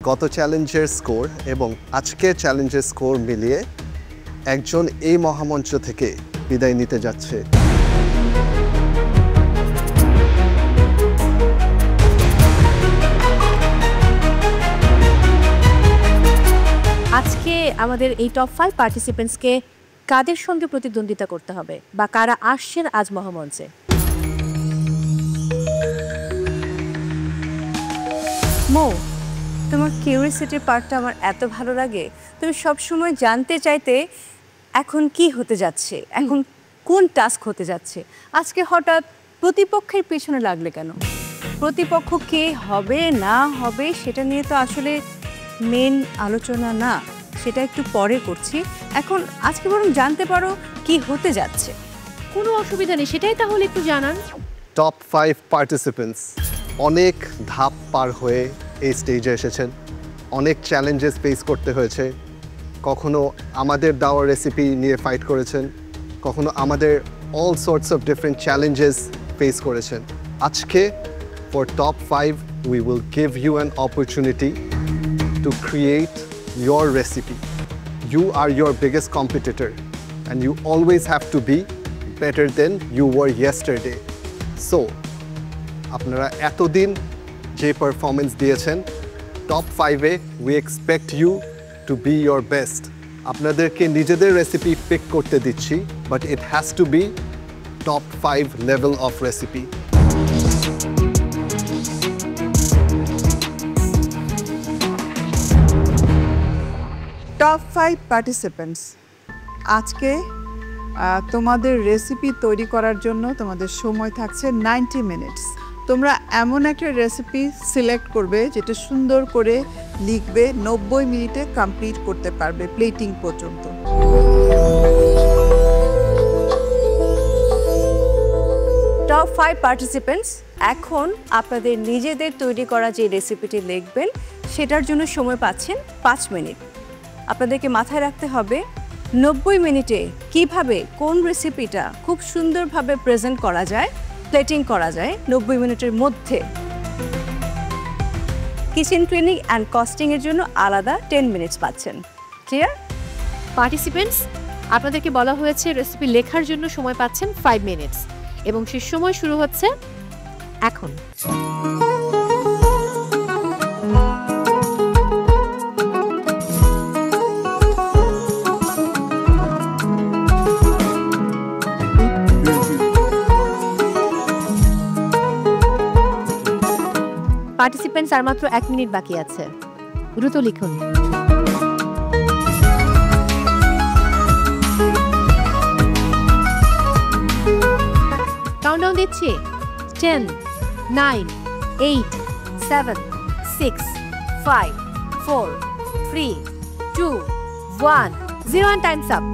গত চ্যালেঞ্জের স্কোর এবং আজকের চ্যালেঞ্জের স্কোর মিলিয়ে একজন এই মহামঞ্চ থেকে বিদায় নিতে যাচ্ছে। আজকে আমাদের এই টপ 5 পার্টিসিপেন্টসকে কাদের সঙ্গে প্রতিদ্বন্দ্বিতা করতে হবে বা কারা আসছেন আজ মহামঞ্চে? মো, তোমার কিউরিওসিটির পার্টটা আমার এত ভালো লাগে। তুমি সবসময় জানতে চাইতে এখন কি হতে যাচ্ছে, এখন কোন টাস্ক হতে যাচ্ছে। আজকে হঠাৎ প্রতিপক্ষের পিছনে লাগলে কেন? প্রতিপক্ষ কে হবে না হবে সেটা নিয়ে তো আসলে মেন আলোচনা না, সেটা একটু পরে করছি। এখন আজকে বরং জানতে পারো কি হতে যাচ্ছে। কোনো অসুবিধা নেই, সেটাই তাহলে একটু জানান। টপ 5 পার্টিসিপেন্টস অনেক ধাপ পার হয়ে এই স্টেজে এসেছেন, অনেক চ্যালেঞ্জেস ফেস করতে হয়েছে। কখনো আমাদের দেওয়া রেসিপি নিয়ে ফাইট করেছেন, কখনো আমাদের all sorts of different challenges face করেছেন। আজকে for top 5 we will give you an opportunity to create your recipe. You are your biggest competitor and you always have to be better than you were yesterday. So, আপনারা এতদিন যে performance দিয়েছেন top 5-এ we expect you to be your best. আপনাদেরকে নিজেদের recipe pick করতে দিচ্ছি, but it has to be top 5 level of recipe. Top 5 participants, আজকে তোমাদের রেসিপি তৈরি করার জন্য তোমাদের সময় থাকছে 90 মিনিটস। তোমরা এমন একটা রেসিপি সিলেক্ট করবে যেটা সুন্দর করে লিখবে, 90 মিনিটে কমপ্লিট করতে পারবে প্লেটিং পর্যন্ত। টপ 5 পার্টিসিপেন্টস, এখন আপনাদের নিজেদের তৈরি করা যে রেসিপিটি লিখবেন সেটার জন্য সময় পাচ্ছেন 5 মিনিট। আপনাদেরকে মাথায় রাখতে হবে 90 মিনিটে কিভাবে কোন রেসিপিটা খুব সুন্দরভাবে প্রেজেন্ট করা যায়, প্লেটিং করা যায় 90 মিনিটের মধ্যে। কিচেন ক্লিনিং অ্যান্ড কস্টিংয়ের জন্য আলাদা 10 মিনিটস পাচ্ছেন। ক্লিয়ার? পার্টিসিপেন্টস, আপনাদেরকে বলা হয়েছে রেসিপি লেখার জন্য সময় পাচ্ছেন 5 মিনিটস এবং সেই সময় শুরু হচ্ছে এখন। পার্টিসিপেন্টস আর মাত্র 1 মিনিট বাকি আছে, দ্রুত লিখুন। কাউন্টডাউন দিচ্ছি। 10, 9, 8, 7, 6, 5, 4, 3, 2, 1, 0 and time's up.